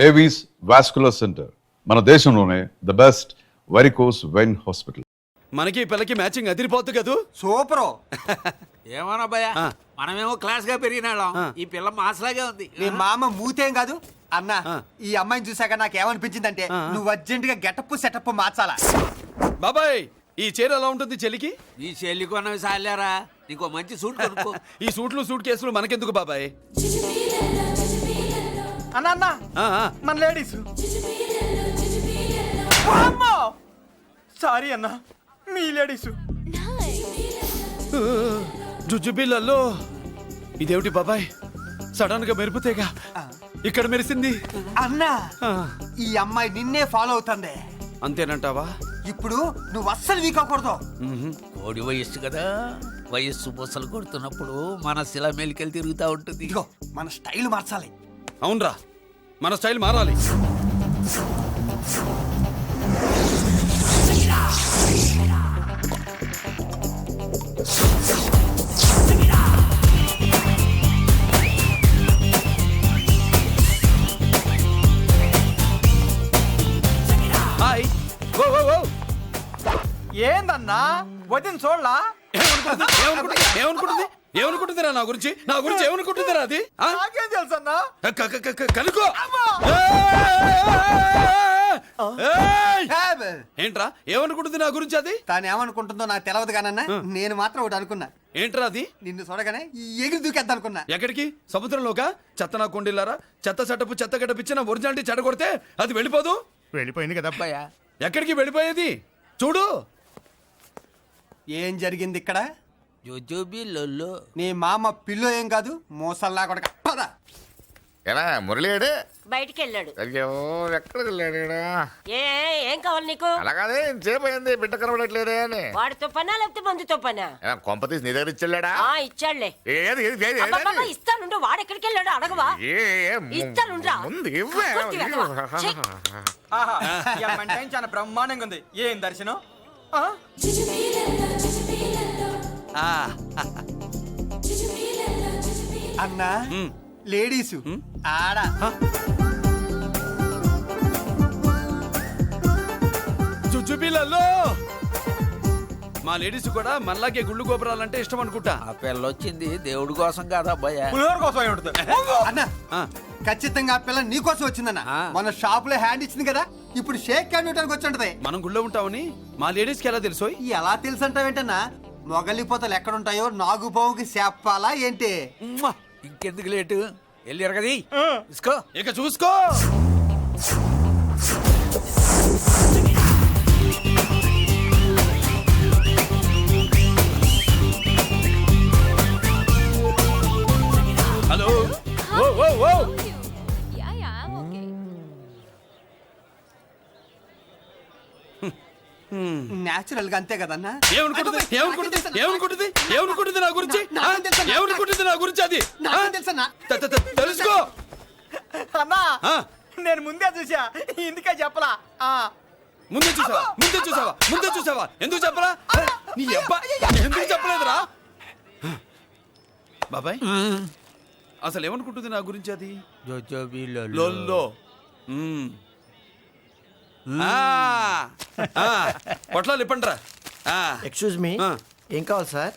Avis vascular centre, మన దేశంలోనే the best varicose vein hospital. మనకి పిల్లకి మ్యాచింగ్ అదిరిపోద్దు కదూ. సూపరు. ఏమన్నా భయ, మనమేమో క్లాస్ గా పెరిగినాళ్ళం, ఈ పిల్ల మాసలాగే ఉంది. నీ మామ మూతేం కాదు అన్నా. ఈ అమ్మాయిని చూసాక నాకేమనిపించిందంటే నువ్వు అర్జెంట్ గా గెటప్ సెటప్ మార్చాలా. బాబాయ్, ఈ చీర ఎలా ఉంటుంది చెల్లికి? ఈ చెల్లి కొన్నవి సాలేరా, నీకు మంచి సూట్ కొనుక్కో. ఈ సూట్లు సూట్ కేసులు మనకెందుకు బాబాయ్? అన్న మన లేడీస్. సారీ అన్న, మీ లేడీస్. జుజుబిళ్ళల్లో ఇదేమిటి బాబాయ్, సడన్ గా మెరుపుతేగా ఇక్కడ మెరిసింది. అన్నా, ఈ అమ్మాయి నిన్నే ఫాలో అవుతుంది. అంతేనంటావా? ఇప్పుడు నువ్వు అస్సలు వీక్ అవ్వకూడదు. కోడి వయస్సు కదా, వయస్సు బొసలు కొడుతున్నప్పుడు మన శిల మెలికలు తిరుగుతూ ఉంటుంది. ఇదిగో మన స్టైల్ మార్చాలి. అవునరా, మన స్టైల్ మారాలి. హాయ్. ఓ ఓ ఓ, ఏందన్నా వదిన చూడలా? ఏమనుకుంటుంది ఏమనుకుంటుందిరా నా గురించి? నా గురించి ఏమనుకుంటుందిరా అది? నాకేం తెలుసు అన్నా. కనుకో. ఏంట్రా ఏమనుకుంటుంది నా గురించి అది? తాను ఏమనుకుంటుందో నాకు తెలియదు కానన్నా, నేను మాత్రం ఒకటి అనుకున్నా. ఏంట్రా అది? నిన్ను చూడగానే ఎగిరి దూకేద్దాం అనుకున్నా. ఎక్కడికి? సముద్రంలోకా? చెత్త నా కొండిల్లారా, చెత్త సెటప్ చెత్త గడపిచ్చి నా ఒరిజినాలిటీ చెడగొడితే అది వెళ్ళిపోదు. వెళ్ళిపోయింది కదా అబ్బాయ. ఎక్కడికి వెళ్ళిపోయేది? చూడు ఏం జరిగింది ఇక్కడ. జోజోబిళ్ళల్లో నీ మామ పిల్లో ఏం కాదు, మోసల్లా కొడక. పద. ఎలా మురళీడు బయటికి వెళ్ళాడు. అయ్యో ఎక్కడికి వెళ్ళాడు? ఏం కావాలి నీకు? అలాగే ఇంతసేపు అయింది బిడ్డ కనబడట్లేదే అని. వాడితో పనా లేకపోతే మందుతో పనా? కొంప తీసి నీ దగ్గర ఇచ్చాడా? ఇచ్చాడులే. ఏది ఏది ఏది అబ్బబ్బబ్బ, ఇస్తానుండు. వాడు ఎక్కడికి వెళ్ళాడు అడగవా? ఇస్తానుండ్రా. ముందు ఇవ్వే. కొట్టి వెళ్ళవా? ఛీ. చాలా బ్రహ్మాండంగా ఉంది. ఏం దర్శనం. అన్నా, లేడీసు ఆడ. జుజుబిళ్ళల్లో మా లేడీస్ కూడా మనలాగే గుళ్ళు గోపురాలంటే ఇష్టం అనుకుంటా. ఆ పిల్ల వచ్చింది దేవుడి కోసం కాదా అబ్బాయ, పులిహోర కోసం అన్నా. ఖచ్చితంగా ఆ పిల్ల నీ కోసం వచ్చిందన్న. మన షాప్ లో హ్యాండ్ ఇచ్చింది కదా, ఇప్పుడు షేక్ హ్యాండ్ ఇవ్వడానికి వచ్చి ఉంటది. మనం గుళ్ళో ఉంటామని మా లేడీస్ కి ఎలా తెలుసు? ఎలా తెలుసు అంటావేంటన్నా? మొగలిపోతలు ఎక్కడుంటాయో నాగుబావుకి చెప్పాలా ఏంటి? ఇంకెందుకు లేటు, వెళ్ళారు కదా తీసుకో. ఇక చూసుకో. హలో. ఓ ఓ ఓ, నేచురల్ గా అంతే కదన్నా. ఏమనుకుంటుంది నా గురించి? ఏమనుకుంటుంది నా గురించి అది? తెలుసన్నా. తెలుసుకో అన్నా, నేను ముందే చూసా, ఇందుకే చెప్పలా. ముందే చూసావా? ఎందుకు చెప్పరా? నీ అబ్బా ఎందుకు చెప్పలేదురా? బాబాయ్, అసలు ఏమనుకుంటుంది నా గురించి అది? జోజోబిళ్ళల్లో పొట్లాలు ఇప్పండిరా. ఎక్స్క్యూజ్ మీ, ఏం కావాలి సార్?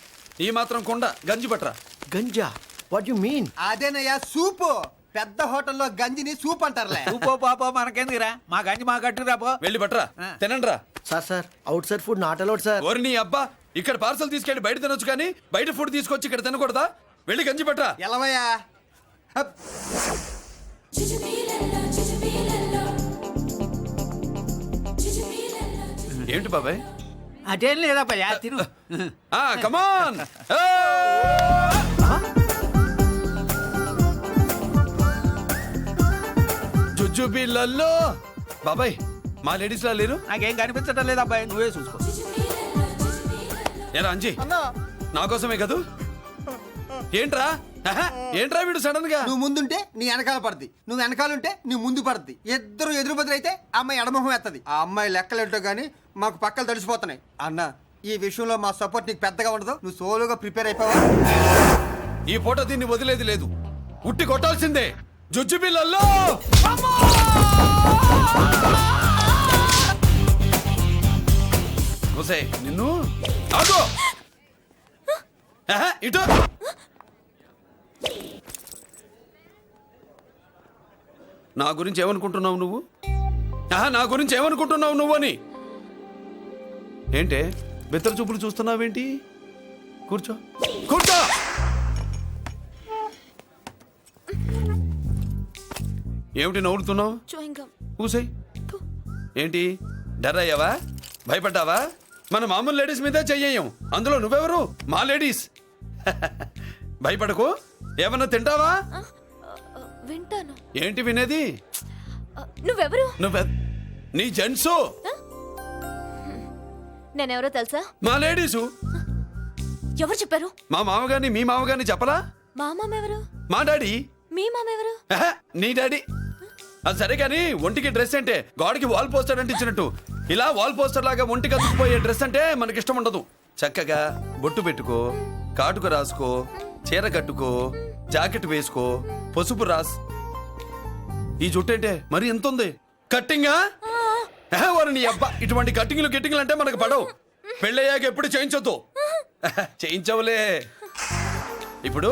ఈ మాత్రం కొండ గంజి పట్టరా. గంజా? What you mean? అదేనయ్యా సూపు. పెద్ద హోటల్లో గంజిని సూప్ అంటారులే. పో పాప, మనకెందుకురా, మా గంజి మా గట్టు రాపో. వెళ్ళి పట్టరా, తినండిరా. Sir outside food not allowed sir. ఓరి నీ అబ్బా, ఇక్కడ పార్సల్ తీసుకెళ్ళి బయట తినొచ్చు కానీ బయట ఫుడ్ తీసుకొచ్చి ఇక్కడ తినకూడదా? వెళ్ళి గంజి పట్టరా. ఎలవయ్యా. ఏంటి బాబాయ్? అదేం లేదా భయ, తిను. కమాన్. జుజుబిళ్ళల్లో బాబాయ్, మా లేడీస్ లా లేరు. నాకేం కనిపించడం లేదు అబ్బాయి, నువ్వే చూసుకో. ఏరా అంజీ, నా కోసమే కదూ? ఏంట్రా వీడు సడన్ గా? నువ్వు ముందుంటే నీ వెనకాల పడుద్ది, నువ్వు వెనకాలంటే నీ ముందు పడుద్ది. ఇద్దరు ఎదురు బదులైతే అమ్మాయి ఎడమొహం ఎత్తది. ఆ అమ్మాయి లెక్కలేంటో గానీ మాకు పక్కలు తడిసిపోతున్నాయి. అన్న, ఈ విషయంలో మా సపోర్ట్ నీకు పెద్దగా ఉండదు. నువ్వు సోలోగా ప్రిపేర్ అయిపోవా? ఈ పూట దీన్ని వదిలేది లేదు, ఉట్టి కొట్టాల్సిందే. జుజుబిళ్ళల్లో ఒసేయ్ నిన్ను ఆగు ఆహా, ఇటు నా గురించి ఏమనుకుంటున్నావు నువ్వు నా గురించి ఏమనుకుంటున్నావు నువ్వు అని ఏంటే బెత్తర చూపులు చూస్తున్నావేంటి కూర్చో కూర్చో ఏమిటి నవ్వుతున్నావు కూసాయి ఏంటి డర్ అయ్యావా భయపడ్డావా మన మామూలు లేడీస్ మీదే చెయ్యం అందులో నువ్వెవరు మా లేడీస్ భయపడకు ఏమన్నా తింటావా వింటాను. ఏంటి వినేది నువ్వెవరు? నీ జెంట్సు నేనెవరో తెలుసా? మా లేడీసు. ఎవరు చెప్పారు? మా మామగారిని మీ మామగారిని చెప్పలా? మా మామ ఎవరు? మా డాడీ. మీ మామ ఎవరు? నీ డాడీ. అది సరే కానీ ఒంటికి డ్రెస్ అంటే గాడికి వాల్ పోస్టర్ అంటే ఇచ్చినట్టు ఇలా వాల్ పోస్టర్ లాగా ఒంటికి అతుక్కుపోయే డ్రెస్ అంటే మనకి ఇష్టం ఉండదు. చక్కగా బొట్టు పెట్టుకో, కాటుక రాసుకో, చీర కట్టుకో, జాకెట్ వేసుకో, పసుపు రాస్. ఈ జుట్టు అంటే మరి ఎంత ఉంది? కట్టింగా వారు నీ అబ్బా. ఇటువంటి కట్టింగ్లు గిట్టింగ్లు అంటే మనకు పడవు. పెళ్ళయ్యాక ఎప్పుడు చేయించొద్దు. చేయించవులే. ఇప్పుడు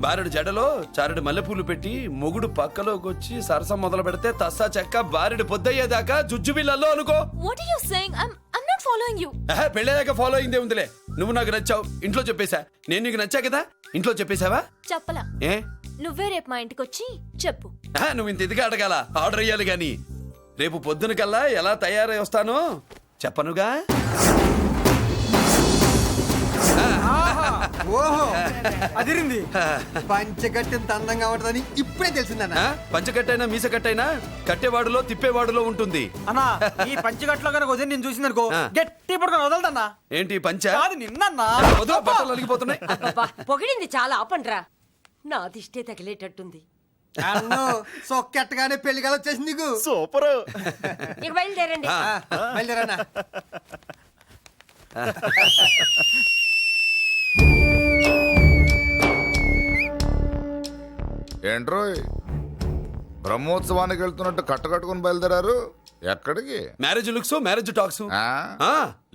బారెడు జడలో చారెడు మల్లెపూలు పెట్టి మొగుడు పక్కలోకి వచ్చి సరసం మొదలు పెడితే తస్సా చెక్క బారెడు పొద్దయ్యేదాకా జుజ్జు బిళ్ళల్లో అనుకో. What are you saying? I'm not following you. పెళ్ళయ్యాక ఫాలో అయిందే ఉందిలే. నువ్వు నాకు నచ్చావు, ఇంట్లో చెప్పేశా. నేను నీకు నచ్చా కదా, ఇంట్లో చెప్పేశావా? చెప్పలా. ఏ నువ్వే రేపు మా ఇంటికి వచ్చి చెప్పు. నువ్వు ఇంత ఇదిగా అడగాల, ఆర్డర్ అయ్యాలి గాని. రేపు పొద్దున కల్లా ఎలా తయారై వస్తానో చెప్పనుగా. ఓహో అదిరింది. పంచగట్టెంత అందంగా ఉంటుందని ఇప్పుడే తెలిసిందన్న. పంచకట్టైనా మీసకట్టైనా కట్టేవాడులో తిప్పేవాడులో ఉంటుంది. అన్నా ఈ పంచగట్లో కనుక వదిలి నేను చూసిందనుకో గట్టి పడుకొని వదలదన్నా. ఏంటి పంచ? కాదు నిన్నన్నా. వదిలే, బట్టలు అలిగిపోతున్నాయి. అబ్బబ్బా, పొగిడింది చాలా ఆపండ్రా. నా దిష్టే తగిలేటట్టుంది. అన్ను సొక్కెట్టగానే పెళ్లి కాలం వచ్చేసింది నీకు. సూపర్. ఇక బయలుదేరండి. బయలుదేరన్నా. ఏంట్రోయ్ బ్రహ్మోత్సవానికి వెళ్తున్నట్టు కట్టుకొని బయలుదేరారు? ఎక్కడికి? Marriage looks, marriage talks.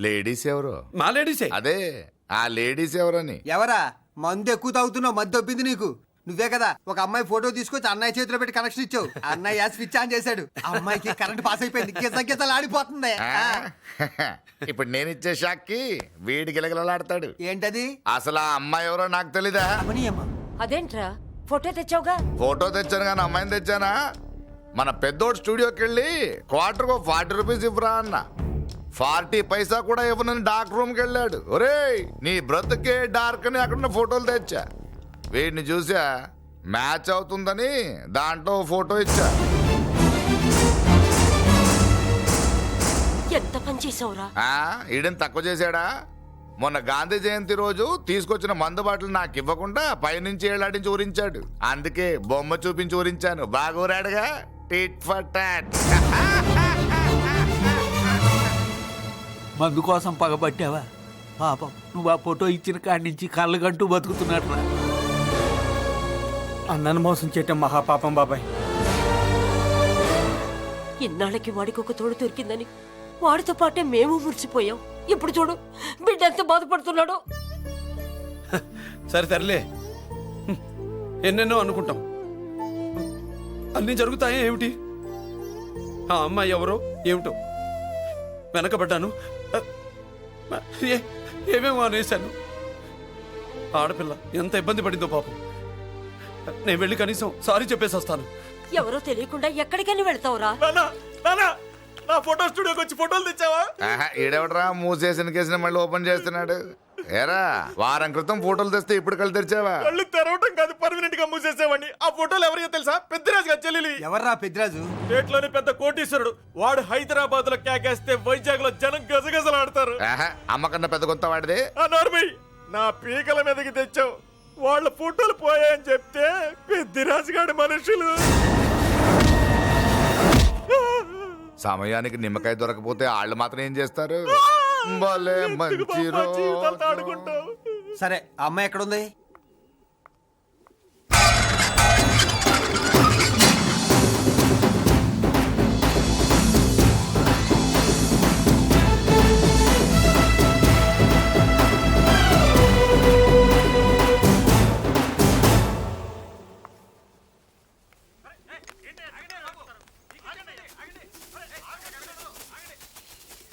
Ladies ఎవరు? మా లేడీసే. అదే ఆ లేడీస్ ఎవరని. ఎవరా? మందు ఎక్కువ తాగుతున్నావు, మధ్య దొబ్బింది నీకు. నువ్వే కదా ఒక అమ్మాయి ఫోటో తీసుకొచ్చి అన్నయ్య చేతిలో పెట్టి కనెక్షన్ ఇచ్చావు. అన్నయ్య స్విచ్ ఆన్ చేశాడు, అమ్మాయికి కరెంట్ పాస్ అయిపోయింది, గిజలు ఆడిపోతుంది. ఇప్పుడు నేను ఇచ్చే షాక్కి వీడి గిలగిలలాడతాడు. ఏంటది? అసలు ఆ అమ్మాయి ఎవరో నాకు తెలీదా? అదేంట్రా ఫోటో తెచ్చావుగా? ఫోటో తెచ్చాను కానీ అమ్మాయిని తెచ్చానా? మన పెద్దోడు స్టూడియోకి వెళ్ళి క్వార్టర్కు 40 రూపీస్ ఇవ్వరా అన్న. 40 పైసా కూడా ఇవ్వనని డార్క్ రూమ్కి వెళ్ళాడు. ఒరేయ్ నీ బ్రతుకే డార్క్ అని అక్కడ ఫోటోలు తెచ్చా. వీడిని చూసా మ్యాచ్ అవుతుందని దాంట్లో ఫోటో ఇచ్చా. ఎంత పని చేసావురా? ఈడని తక్కువ చేశాడా? మొన్న గాంధీ జయంతి రోజు తీసుకొచ్చిన మందు బాటలు నాకు ఇవ్వకుండా పైనుంచి ఏలాడించి ఊరించాడు. అందుకే బొమ్మ చూపించి ఊరించాను. బాగా ఊరాడుగా. Tit for tat. మందు కోసం పగబట్టావా? పాపం నువ్వు ఆ ఫోటో ఇచ్చిన కాడి నుంచి కళ్ళగంటూ బతుకుతున్నట్రా. అన్నను మోసం చేయటం మహాపాపం బాబాయ్. ఇన్నాళ్ళకి వాడికి ఒక తోడు దొరికిందని వాడితో పాటే మేము మురిసిపోయాం. ఇప్పుడు చూడు బిడ్డ ఎంత బాధపడుతున్నాడో. సరే తరలే, ఎన్నెన్నో అనుకుంటాం, అన్నీ జరుగుతాయా ఏమిటి? ఆ అమ్మాయి ఎవరో ఏమిటో వెనకబడ్డాను, ఏమేమో అనేశాను. ఆడపిల్ల ఎంత ఇబ్బంది పడిందో పాపం. నేను వెళ్ళి కనీసం సారీ చెప్పేసి వస్తాను. ఎవరో తెలియకుండా ఎక్కడికైనా వెళ్తావురా? నా ఫోటో స్టూడియోకి వచ్చి ఫోటోలు తెచ్చావా? ఈడెవడరా మూసేసిన కేసుని మళ్ళీ ఓపెన్ చేస్తున్నాడు? ఏరా వారం క్రితం ఫోటోలు తెస్తే ఇప్పుడు కళ్ళు తెరిచావా? కళ్ళు తెరవటం కాదు, పర్మనెంట్ గా మూసేసేవాడిని. ఆ ఫోటోలు ఎవరికో తెలుసా? పెద్దరాజు గారి చెల్లెలి. ఎవర్రా పెద్దరాజు? స్టేట్లోని పెద్ద కోటీశ్వరుడు. వాడు హైదరాబాద్ లో కేకేస్తే వైజాగ్ లో జనం గజగజలాడతారు. అమ్మ కన్నా పెద్ద కొత్త వాడిది. ఆ నార్మల్ నా పీకల మీదకి తెచ్చావు. వాళ్ళ ఫోటోలు పోయాయని చెప్తే పెద్దిరాజు గారి మనుషులు. సమయానికి నిమ్మకాయ దొరకపోతే వాళ్ళు మాత్రం ఏం చేస్తారు? భలే మంచి రోజు. సరే ఆ అమ్మాయి ఎక్కడుంది?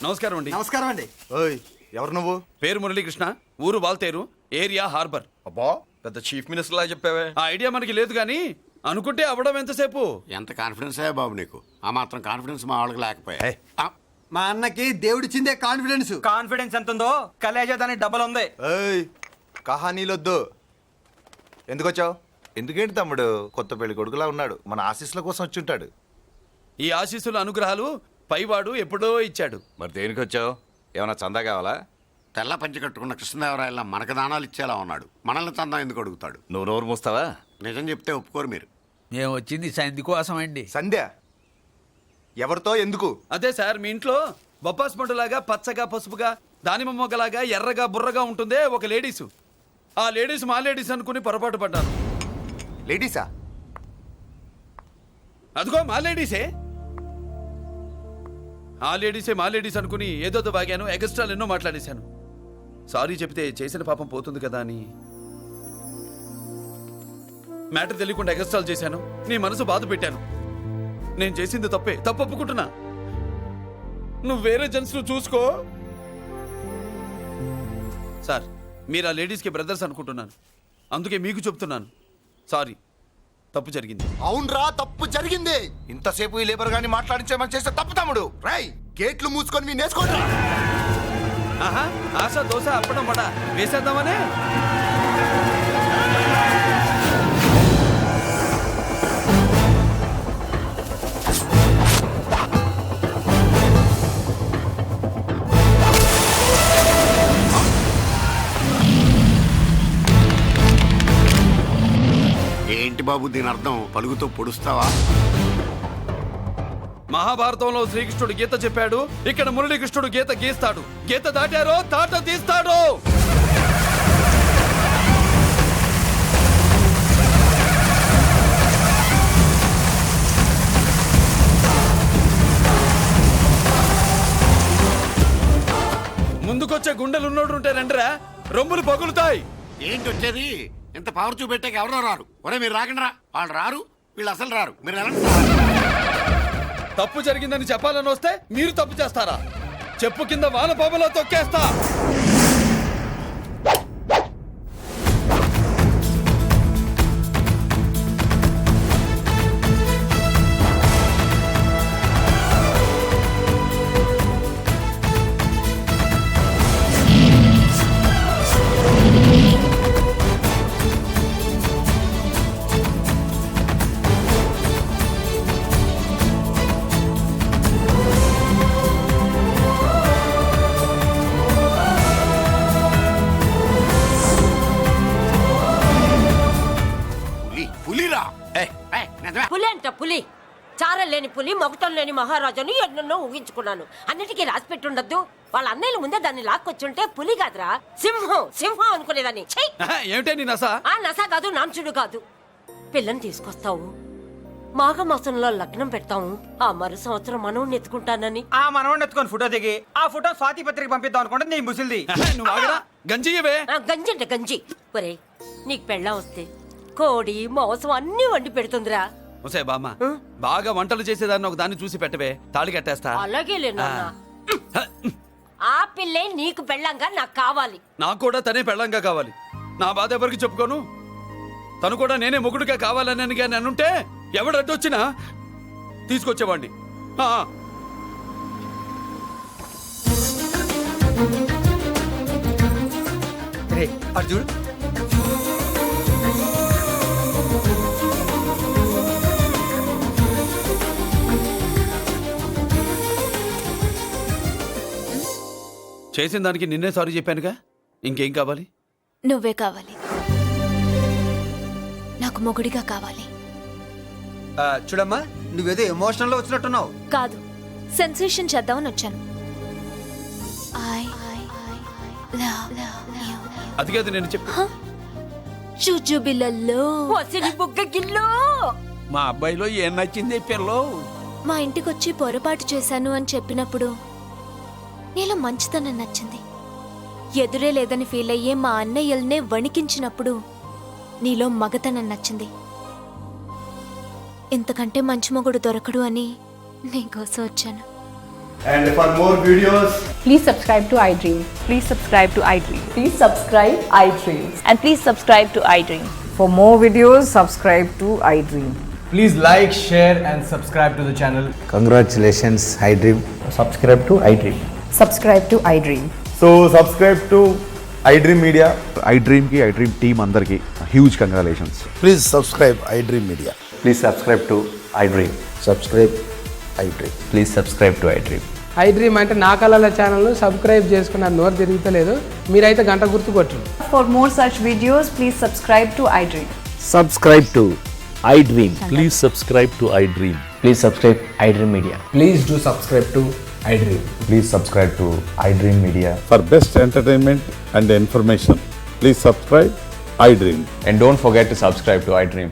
నమస్కారం అండి. నమస్కారం అండి. ఓయ్ ఎవరు నువ్వు? పేరు మురళీకృష్ణ, ఊరు వాల్తేరు, ఏరియా హార్బర్. అబ్బా పెద్ద చీఫ్ మినిస్టర్ లాగా చెప్పావే. ఆ ఐడియా మనకి లేదు కానీ అనుకుంటే అవ్వడం ఎంతసేపు. ఎంత కాన్ఫిడెన్స్ అయ్యా బాబు నీకు? ఆ మాత్రం కాన్ఫిడెన్స్ మా వాళ్ళకి లేకపోయా? మా అన్నకి దేవుడిచ్చిందే కాన్ఫిడెన్స్. కాన్ఫిడెన్స్ ఎంత ఉందో కలేజా దానికి డబల్ ఉంది. ఏయ్ కహానీలొద్దు. ఎందుకు వచ్చావు? ఎందుకేంటి తమ్ముడు కొత్త పెళ్లి కొడుకులా ఉన్నాడు, మన ఆశీస్సుల కోసం వచ్చి ఉంటాడు. ఈ ఆశీస్సుల అనుగ్రహాలు పైవాడు ఎప్పుడో ఇచ్చాడు. మరి దేనికి వచ్చావు? ఏమైనా చందా కావాలా? తెల్ల పంచి కట్టుకున్న కృష్ణదేవరాయల మనకు దానాలు ఇచ్చేలా ఉన్నాడు, మనల్ని తందా ఎందుకు అడుగుతాడు? నువ్వు నోరు మూస్తావా? నిజం చెప్తే ఒప్పుకోరు మీరు. మేము వచ్చింది సంధి కోసం అండి. సంధ్య ఎవరితో ఎందుకు? అదే సార్, మీ ఇంట్లో బొప్పాస్ పండులాగా పచ్చగా పసుపుగా దానిమ్మ మొగ్గలాగా ఎర్రగా బుర్రగా ఉంటుందే ఒక లేడీసు. ఆ లేడీస్ మా లేడీస్ అనుకుని పొరపాటు పడ్డాను. లేడీసా? అదిగో మా లేడీసే. ఆ లేడీసే మా లేడీస్ అనుకుని ఏదోదో బాగాను, ఎక్స్ట్రాలు ఎన్నో మాట్లాడేశాను. సారీ చెప్తే చేసిన పాపం పోతుంది కదా అని మ్యాటర్ తెలియకుండా ఎక్స్ట్రాలు చేశాను. నీ మనసు బాధ పెట్టాను. నేను చేసింది తప్పే, తప్పు ఒప్పుకుంటున్నా. నువ్వు వేరే జెంట్స్ను చూసుకో. సార్, మీరు ఆ లేడీస్కి బ్రదర్స్ అనుకుంటున్నాను, అందుకే మీకు చెప్తున్నాను. సారీ, తప్పు జరిగింది. అవునరా, తప్పు జరిగింది. ఇంతసేపు ఈ లేబర్ గాని మాట్లాడించేమని చేస్తే తప్పు తమ్ముడు. రై గేట్లు మూసుకొని మీ నేర్చుకోండి. ఆహా, ఆశ దోశ అప్పడం వడ వేసేద్దామనే. ఏంటి బాబు దీని అర్థం? పలుగుతో పొడుస్తావా? మహాభారతంలో శ్రీకృష్ణుడు గీత చెప్పాడు, ఇక్కడ మురళీకృష్ణుడు గీత గీస్తాడు. గీత దాటారో తాట తీస్తాడు. ముందుకొచ్చే గుండెలున్నోడు ఉంటే రండిరా, రొమ్ములు పగులుతాయి. ఏంటి వచ్చేది? ఇంత పవర్ చూపెట్టాక ఎవరో రారు. ఒరే మీరు రాకండి రా. వాళ్ళు రారు, వీళ్ళు అసలు రారు. మీరు ఎలా? తప్పు జరిగిందని చెప్పాలని వస్తే మీరు తప్పు చేస్తారా? చెప్పు కింద వాన పాపలో తొక్కేస్తా. పులిరా. పులి అంట పులి. చారం లేని పులి, మొగటం లేని మహారాజుని ఎన్నెన్నో ఊహించుకున్నాను. అన్నిటికీ రాసి పెట్టుండద్దు. వాళ్ళ అన్నయ్యల ముందే దాన్ని లాక్కొచ్చుంటే పులి కాదురా, సింహం. సింహం అనుకునేదాన్ని. ఏమిటే నీ నస? ఆ నస కాదు, నాంచుడు కాదు. పిల్లని తీసుకొస్తావు, మాఘమాసంలో లగ్నం పెడతాము. ఆ మరు సంవత్సరం మనవుని ఎత్తుకుంటానని. ఆ మనవాడిని ఎత్తుకొని ఫోటో దిగి ఆ ఫోటో స్వాతి పత్రిక పంపిద్దాం అనుకుంటే నీ ముసిల్ది. నువ్వు ఆగరా, గంజియవే. గంజి అంటే గంజి. ఒరే, నీకు పెళ్ళం వస్తే కోడి మాంసం అన్ని వండి పెడుతుందిరా. ఒసే బామ్మ, బాగా వంటలు చేసేదాన్ని ఒక దాన్ని చూసి పెట్టవే, తాళి కట్టేస్తా. అలాగే లేనా? ఆ పిల్లే నీకు పెళ్ళంగా నాకు కావాలి. నాకు కూడా తనే పెళ్ళంగా కావాలి. నా బాధ ఎవరికి చెప్పుకోను. తను కూడా నేనే మొగుడుగా కావాలని కానీ అనుంటే ఎవడు అడ్డొచ్చినా తీసుకొచ్చేవాడిని. అర్జున్ చేసిన దానికి నిన్నే సారీ చెప్పానుగా, ఇంకేం కావాలి? నువ్వే కావాలి, నాకు మొగుడిగా కావాలి. చూడమ్మా, నువ్వేదో ఎమోషనల్ లో వచ్చినట్టున్నావు. కాదు, సెన్సేషన్ చేద్దామని వచ్చాను. అది కాదు నేను చెప్పు. చుచుబిళ్ళల్లో వసిలి బుగ్గ గిల్లో. మా అబ్బాయిలో ఏం నచ్చింది పిల్లో? మా ఇంటికొచ్చి పొరపాటు చేశాను అని చెప్పినప్పుడు నీలో మంచితనం నచ్చింది. ఎదురే లేదని ఫీల్ అయ్యే మా అన్నయ్యల్నే వణికించినప్పుడు నీలో మగతనం నచ్చింది. ఇంతకంటే మంచి మొగుడు దొరకడు అని నీకోసం వచ్చాను. And for more videos, Please subscribe to iDream. Please subscribe to iDream. Please subscribe iDream. And please subscribe to iDream. For more videos, subscribe to iDream. Please like, share and subscribe to the channel. congratulations, iDream. Subscribe to iDream. Subscribe to iDream. So subscribe to iDream Media. iDream team అందరికి huge congratulations. Please subscribe iDream Media. Please subscribe to iDream. Subscribe iDream. Please subscribe to iDream. iDream అంటే నా కళల ఛానల్ను subscribe చేసుకున్న నోరు తిరుగుతలేదు మీరైతే గంట గుర్తు కొట్టు. For more such videos, please subscribe to iDream. Subscribe to iDream. Please subscribe to iDream. Please subscribe iDream Media. Please do subscribe to iDream. Please subscribe to iDream Media. For best entertainment and information please subscribe iDream. And don't forget to subscribe to iDream.